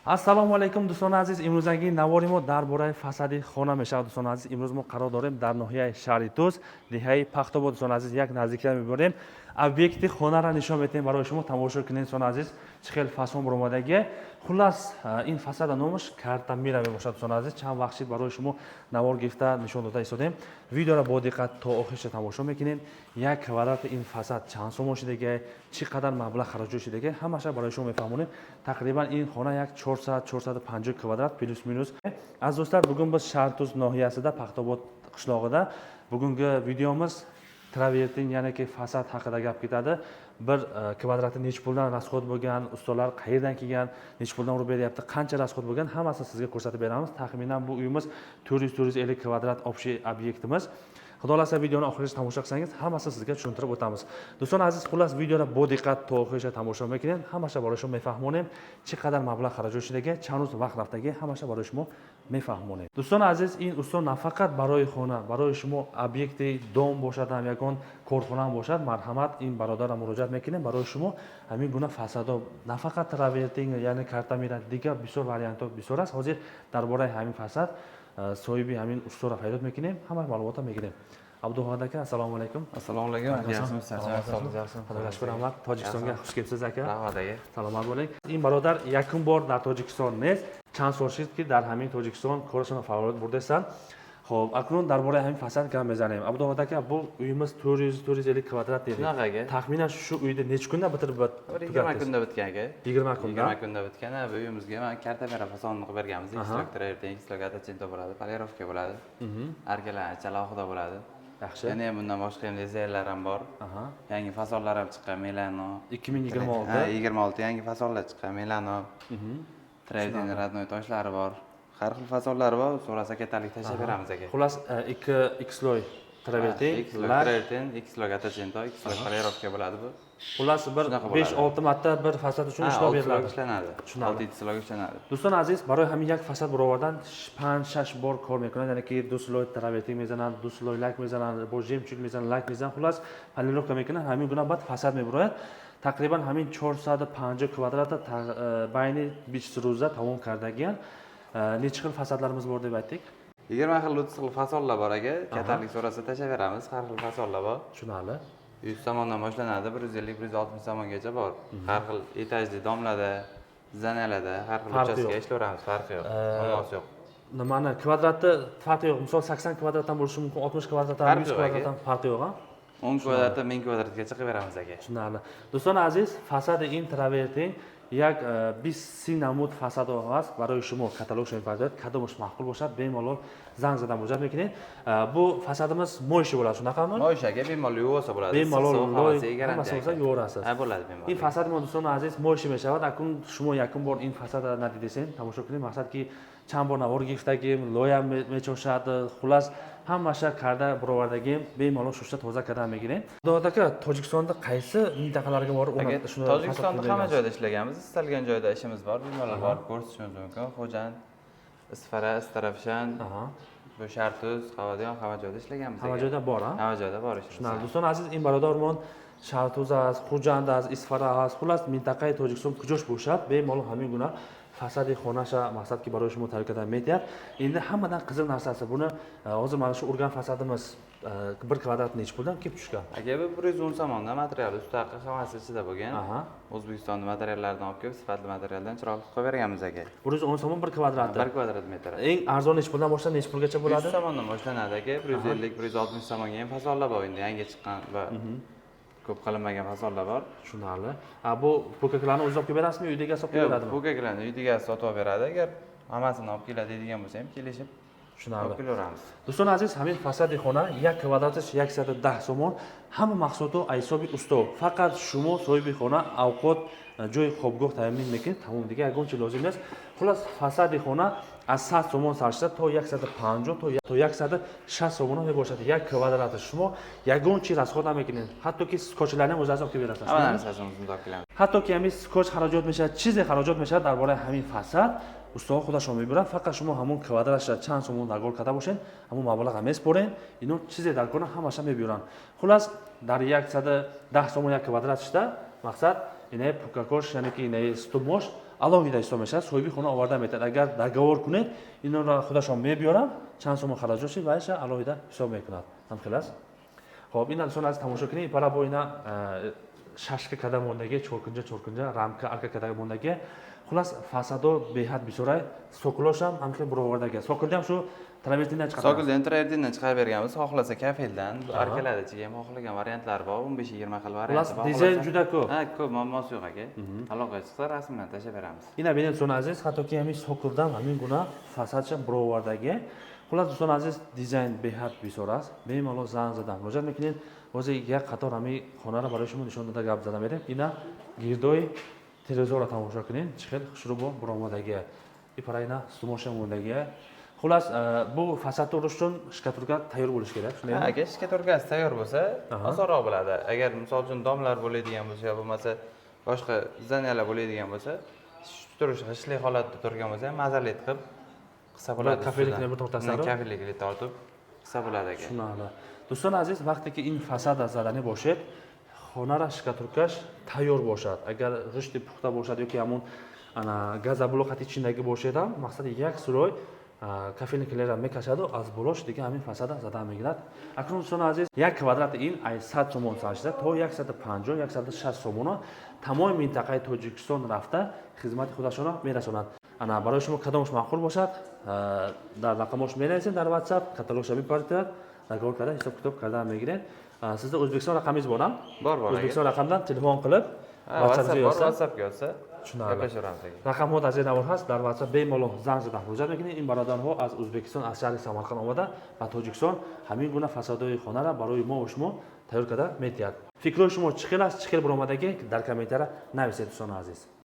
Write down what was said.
Ассалому алайкум дӯстони азиз, имрӯзаги навори мо дар бораи фасади хона мешавад. Дӯстони азиз, имрӯз мо қарор дорем дар ноҳияи шаҳри Туз, диҳаи Пахтобод. Дӯстони азиз, як наздикия мебарем, объекти хонара нишон медиҳем барои шумо. Тамошо кунед дӯстони азиз, чӣ хел фасон баромадагие. Хулас ин фасада номаш Картамира мебошад. Дӯстони азиз, чанд вақт шид барои шумо навор гирифта нишон дода истодем. Видеоро бо диққат то охирша тамошо мекунед. Як квадрати ин фасад чанд сомон шидагие, чӣ қадар маблағ хароҷ шидагие, ҳамаша барои шумо мефаҳмонем. Тақрибан ин хона як 400-450 квадрат плюс минус. Аз дӯстар, бугун biz шаҳри Туз ноҳиясida Пахтобод qishlog'ida bugungi videomiz travertin, ya'ni ki fasad haqida gap ketadi. Bir kvadrati nech puldan rasxod bo'lgan, ustalar qayerdan kelgan, nech puldan urib beryapti, qancha rasxod bo'lgan, hammasini sizga ko'rsatib beramiz. Taxminan bu uyimiz 400-450 kvadrat общий obyektimiz. Xudo xolasa videoni oxirigacha tomosha qilsangiz, hammasini sizga tushuntirib o'tamiz. Do'stlar aziz, xullas videoni bu diqqat to oxirigacha tomosha qilgan, hammasini baribir shuni mefahmonim, چه qadar mablag' xaraj qilishiga, chand ro'z vaqt raftaga, hammasini baribir shuni mefahmonim. Do'stlar aziz, in ustun nafaqat baroy xona, baroy shuma obyekti dom boshad, ham yakon korxona ham boshad, marhamat in barodaram murojaat mekinim, baroy shuma hamin guna fasado, nafaqat travertin, ya'ni kartamira diga bisor variantlar bisor است. Hozir darboray hamin fasad sohibi hamin ustora faydot mekinim, hamma ma'lumotlar mekinim. Abduhod aka, assalomu alaykum. Assalomu alaykum. Yaxshimisiz? Xudoga shukr, rahmat. Tojikistonga xush kelibsiz aka. Rahmat aka. Salomat bo'ling. In barodar yakun bor dar Tojikiston nes, chand so'l shidki dar hamin Tojikiston ko'rishini faoliyat burdasan. Xo'p, akron darboray hamin fasad gap mezanim. Abduhod aka, bu uyimiz 400-450 kvadrat dedi. Shunaqa aka. Taxminan shu uyda necha kunda bitirib 20 kunda bitgan aka. 20 kunda. 20 kunda bitgan. Bu uyimizga men kartamera fasonini qilib berganmiz. Ekstraktor, ekstraktor tinto bo'ladi, polirovka bo'ladi. Arkalar alohida bo'ladi. Yaxshi. Yana ham bundan boshqa ham dizaynerlar ham bor. Yangi fasonlar ham chiqqan, Milano. 2026. 26 yangi fasonlar chiqqan, Milano. Trading radnoy toshlari bor. Har xil fasonlar bor. So'rasa katalik tashlab beramiz aka. Xullas 2 xloy travertin, travertin, xloy tinto, xloy polirovka bo'ladi bu. Xullas bir 5-6 marta bir fasad uchun ishlab beriladi. Ishlanadi. 6 slog ishlanadi. Do'stlar aziz, baroy hamin yak fasad barobardan 5-6 bor kor mekunad, ya'ni ki 2 sloj travertin mezanad, 2 sloj lak mezanad, bo jemchug mezanad, lak mezanad, xullas polirovka mekunad, hamin guna bad fasad mebaroyad. Taqriban hamin 450 kvadratda bayni 5 ro'za tamom kardagan. Necha xil fasadlarimiz bor deb aytdik? 20 xil 30 xil fasonlar bor aka. Katalik so'rasa tashlab beramiz. Har xil fasonlar bor. Tushunarli. 100 somondan boshlanadi, 150-160 somongacha bor. Har xil etajli domlada, zanalarda, har xil uchastka ishlayveramiz, farqi yo'q. Asos yo'q. Nimani kvadratda farqi yo'q. Misol 80 kvadratdan bo'lishi mumkin, 60 kvadratdan, 100 kvadratdan farqi yo'q, ha? 10 kvadratdan 1000 kvadratgacha qilib beramiz aka. Tushunarli. Do'stlar aziz, fasadi in travertin як 20 намуд фасадо ҳаст барои шумо каталог шумо пайдоед кадомаш маъқул бошад бемалол занг задан муроҷиат мекунед. Бу фасадimiz mo'yshi bo'ladi, shunaqami? Mo'yshi aka, bemalol yuvorsa bo'ladi. Bemalol garantiya yuvorasiz. bo'ladi bemalol. این فساد ما دوستان عزیز mo'yshi мешавад. Акун шумо якум бор ин фасада надидесен, тамошо кунед. Мақсад ки чанд бор навор гирифтагим, лоя мечошад, хулас ҳамаша карда буровардагим бемалол шушта тоза кардан мегирем. Xudoda aka, Tojikistonda qaysi mintaqalarga borib shuni Tojikistonda hamma joyda ishlaganmiz. Istalgan joyda ishimiz bor, bemalol borib ko'rsatishimiz mumkin. Xo'jand, Isfara, Istarafshan, bu Shartuz, Qavadiyon hamma joyda ishlaganmiz. Hamma joyda bor, ha? Hamma joyda bor ishimiz. Shunday do'stlar aziz, in barodarmon Shartuz az, Xo'jand az, Isfara az, xullas mintaqai Tojikiston kujosh bo'shab, bemalol hamin guna fasadi xonasha maqsad ki baroy shuma tarikadan metyapti. Endi hammadan qiziq narsasi buni hozir mana shu urgan fasadimiz 1 kvadrat necha puldan kelib tushgan? Aka, bu 110 somondan material ustaqi hammasi ichida bo'lgan. O'zbekistonning materiallaridan olib kelib, sifatli materialdan chiroqli qilib berganmiz aka. 110 somon 1 kvadrat. 1 kvadrat metr. Eng arzon necha puldan boshlanib, necha pulgacha bo'ladi? 100 somondan boshlanadi aka. 150-160 somonga ham fasonlar bor endi yangi chiqqan va ko'p qilinmagan fasonlar bor. Tushunarli. Bu po'kaklarni o'zingiz olib kelib berasizmi, uydaga olib kelib beradimi? Po'kaklarni uydaga sotib beradi. Agar hammasini olib keladi deydigan bo'lsa ham kelishib tushunarli. Kelaveramiz. Do'stlar aziz, hamin fasadi xona 1 kvadrati 110 somon, hamma mahsulotlar aysobi ustov. Faqat shuma sohibi xona ovqat joy xobgoh tamin mekin, tamom degan agonchi lozim emas. Xullas fasadi xona از 100 سومون سرشته تا 150 تا 160 سومون میباشد. 1 kvadrat شما یگون چیز از خود نمیکنید. حتی که اسکوچلانی مجاز که برسد. حتی که همین اسکوچ خراجات میشه، چیز خراجات میشه درباره همین فساد استاد خودشون میبرن. فقط شما همون kvadratش چند سومون در گل کرده باشین، همون مبلغ میسپرین، اینو چیزی در کنه همش میبرن. خلاص در 110 سومون 1 kvadrat شده مقصد اینه پوکاکوش یعنی که اینه استوموش аlohida hisob мешавад, соҳиби хона оварда метавад. Агар договор кунед, инро худашон мебиёрам, чанд сум хароҷ шуд, вайша аlohida hisob мекунад. Ҳамхел аст. Хоб, ина дӯстон азиз тамошо кунед, пара бо ина шашка када мондагӣ, чоркунҷа, рамка, арка када мондагӣ. Хулас фасадо беҳад бисёрай, сокулошам ҳамхел буровардагӣ. Сокулдам шу travertindan chiqadi. Sokuldan travertindan chiqaverganmiz. Xohlasa kafeldan, arkalar ichiga ham xohlagan variantlar bor. 15-20 xil variant bor. Dizayn juda ko'p. Ha, ko'p muammosi yo'q aka. Aloqa chiqsa rasmdan tashlab beramiz. Ina beni do'ston aziz, hattoki hamin sokuldan hamin guna fasadcha burovardagi. Xullas do'ston aziz, dizayn behad bisyor است. Bemalol zang zadan murojaat mekinید. O'zi یک qator hamin xonara برای شما نشون داده gap zada berdim. Ina girdoy televizorra tomosha qiling. Chiqil xushru bo burovardagi. Iparayna stumosha mo'ndagi. Xullas, bu fasadni urish uchun shkaturka tayyor bo'lish kerak, shundaymi? Ha, agar shkaturkasi tayyor bo'lsa, osonroq bo'ladi. Agar misol uchun domlar bo'ladigan bo'lsa, yo bo'lmasa boshqa zanalar bo'ladigan bo'lsa, turish g'ishli holatda turgan bo'lsa ham mazali qilib qilsa bo'ladi. Kafellikni bir to'xtasam. Kafellikni tortib qilsa bo'ladi aka. Tushunarli. Do'stlar aziz, vaqti ki این فساد زدنی باشد، خانه را شکاتورکش تیار باشد. اگر رشد پخته باشد یا که همون گاز بلوکاتی چینگی باشد، مقصد یک سرای کافین کلیر میکشد و از بلوش دیگه همین فساد زده میگیرد. اکنون دوستان عزیز، یک کوادرات این ای 100 سومون ساخته تا 150 160 سومون تمام منطقه تاجیکستان رفته خدمت خودشون را میرساند. انا برای شما کدامش معقول باشد در رقمش می‌نویسید در واتساپ کاتالوگش می‌پردازید договор карда ҳисоб китоб карда мегиред. Сизда O'zbekiston raqamingiz bormi? Bor. O'zbekiston raqamdan telefon qilib WhatsAppga yozsa, gaplashamiz. Raqam hozir az navor هست در WhatsApp bemalol zang zadan murojaat mekinید. این برادرها از O'zbekiston از شهر سمرقند آمده و تاجیکستان همین گونه فسادهای خانه را برای ما و شما تیار کرده می‌تید. فکر شما چی خیلی است؟ چی خیلی برآمدگی در کامنت را نویسید دوستان عزیز.